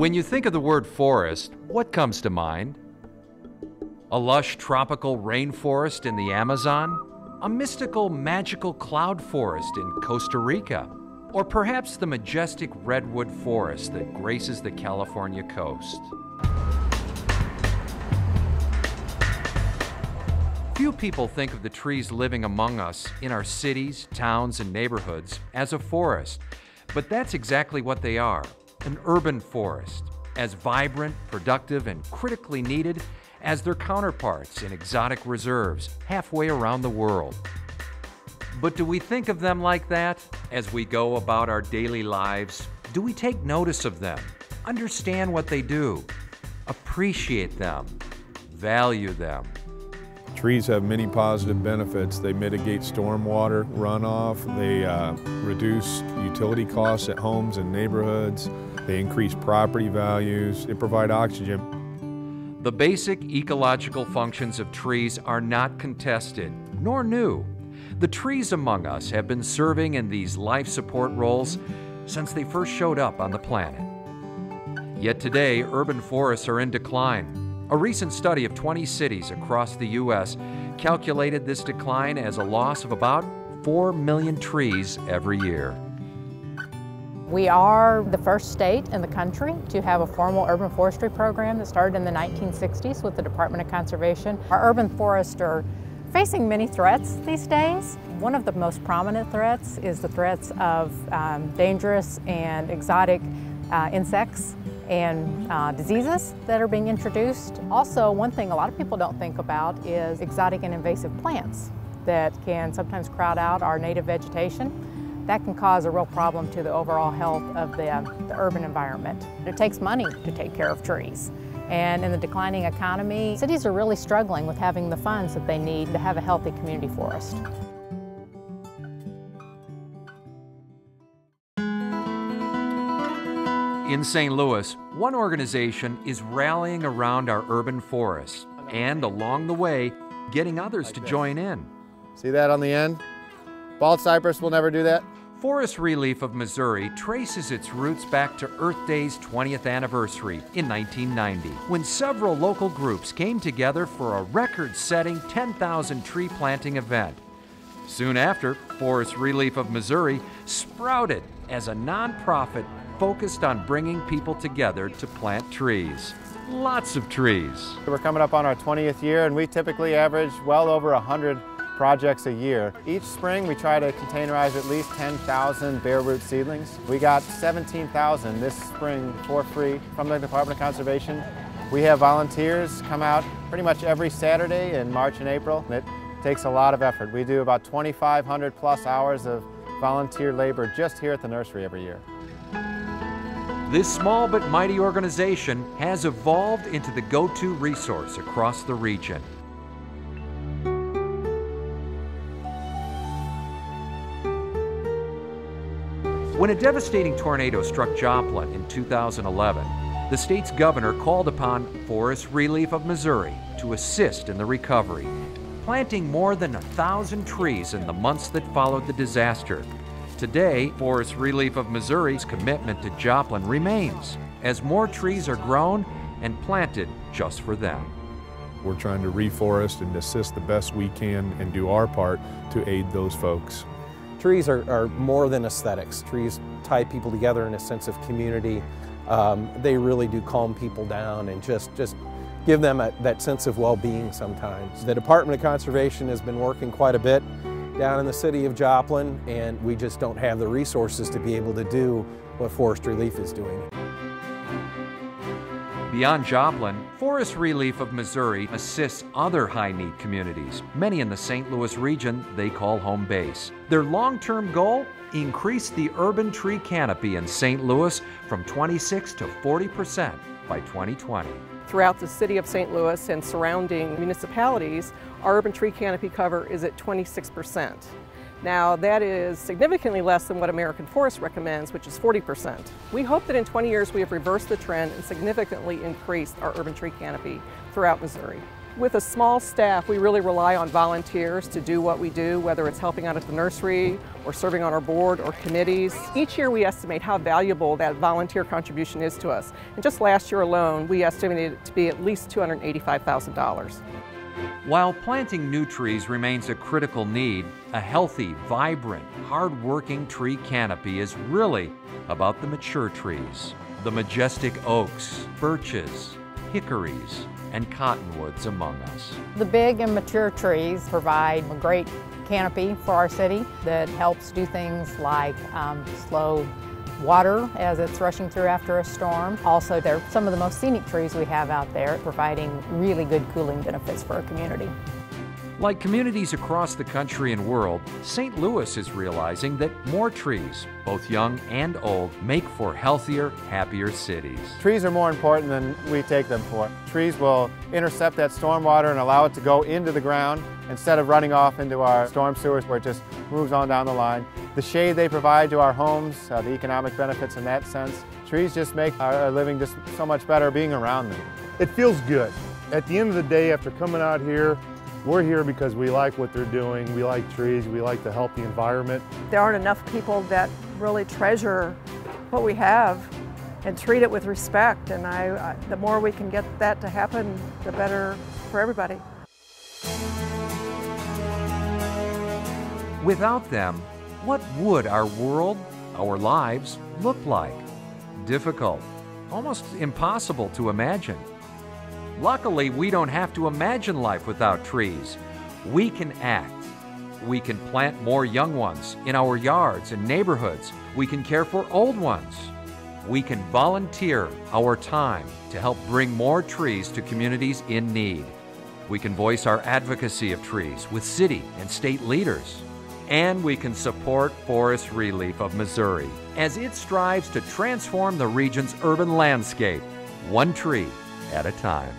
When you think of the word forest, what comes to mind? A lush tropical rainforest in the Amazon? A mystical, magical cloud forest in Costa Rica? Or perhaps the majestic redwood forest that graces the California coast? Few people think of the trees living among us in our cities, towns, and neighborhoods as a forest, but that's exactly what they are. An urban forest, as vibrant, productive, and critically needed as their counterparts in exotic reserves halfway around the world. But do we think of them like that as we go about our daily lives? Do we take notice of them, understand what they do, appreciate them, value them? Trees have many positive benefits. They mitigate stormwater runoff, they reduce utility costs at homes and neighborhoods, they increase property values, they provide oxygen. The basic ecological functions of trees are not contested, nor new. The trees among us have been serving in these life support roles since they first showed up on the planet. Yet today, urban forests are in decline. A recent study of 20 cities across the U.S. calculated this decline as a loss of about 4 million trees every year. We are the first state in the country to have a formal urban forestry program that started in the 1960s with the Department of Conservation. Our urban forests are facing many threats these days. One of the most prominent threats is the threats of dangerous and exotic insects and diseases that are being introduced. Also, one thing a lot of people don't think about is exotic and invasive plants that can sometimes crowd out our native vegetation. That can cause a real problem to the overall health of the urban environment. It takes money to take care of trees. And in the declining economy, cities are really struggling with having the funds that they need to have a healthy community forest. In St. Louis, one organization is rallying around our urban forests and, along the way, getting others to join in. See that on the end? Bald cypress will never do that. Forest Relief of Missouri traces its roots back to Earth Day's 20th anniversary in 1990, when several local groups came together for a record-setting 10,000 tree planting event. Soon after, Forest Relief of Missouri sprouted as a nonprofit focused on bringing people together to plant trees. Lots of trees. We're coming up on our 20th year, and we typically average well over 100 projects a year. Each spring we try to containerize at least 10,000 bare root seedlings. We got 17,000 this spring for free from the Department of Conservation. We have volunteers come out pretty much every Saturday in March and April. It takes a lot of effort. We do about 2,500 plus hours of volunteer labor just here at the nursery every year. This small but mighty organization has evolved into the go-to resource across the region. When a devastating tornado struck Joplin in 2011, the state's governor called upon Forest Relief of Missouri to assist in the recovery, planting more than 1,000 trees in the months that followed the disaster. Today, Forest Relief of Missouri's commitment to Joplin remains as more trees are grown and planted just for them. We're trying to reforest and assist the best we can and do our part to aid those folks. Trees are more than aesthetics. Trees tie people together in a sense of community. They really do calm people down and just give them that sense of well-being sometimes. The Department of Conservation has been working quite a bit down in the city of Joplin, and we just don't have the resources to be able to do what Forest Relief is doing. Beyond Joplin, Forest Relief of Missouri assists other high-need communities, many in the St. Louis region they call home base. Their long-term goal? Increase the urban tree canopy in St. Louis from 26 to 40% by 2020. Throughout the city of St. Louis and surrounding municipalities, our urban tree canopy cover is at 26%. Now, that is significantly less than what American Forest recommends, which is 40%. We hope that in 20 years we have reversed the trend and significantly increased our urban tree canopy throughout Missouri. With a small staff, we really rely on volunteers to do what we do, whether it's helping out at the nursery or serving on our board or committees. Each year we estimate how valuable that volunteer contribution is to us. And just last year alone, we estimated it to be at least $285,000. While planting new trees remains a critical need, a healthy, vibrant, hard-working tree canopy is really about the mature trees, the majestic oaks, birches, hickories, and cottonwoods among us. The big and mature trees provide a great canopy for our city that helps do things like slow water as it's rushing through after a storm. Also, they're some of the most scenic trees we have out there, providing really good cooling benefits for our community. Like communities across the country and world, St. Louis is realizing that more trees, both young and old, make for healthier, happier cities. Trees are more important than we take them for. Trees will intercept that stormwater and allow it to go into the ground instead of running off into our storm sewers where it just moves on down the line. The shade they provide to our homes, the economic benefits in that sense. Trees just make our living just so much better being around them. It feels good. At the end of the day, after coming out here, we're here because we like what they're doing, we like trees, we like to help the environment. There aren't enough people that really treasure what we have and treat it with respect, and the more we can get that to happen, the better for everybody. Without them, what would our world, our lives, look like? Difficult, almost impossible to imagine. Luckily, we don't have to imagine life without trees. We can act. We can plant more young ones in our yards and neighborhoods. We can care for old ones. We can volunteer our time to help bring more trees to communities in need. We can voice our advocacy of trees with city and state leaders. And we can support Forest Relief of Missouri as it strives to transform the region's urban landscape, one tree at a time.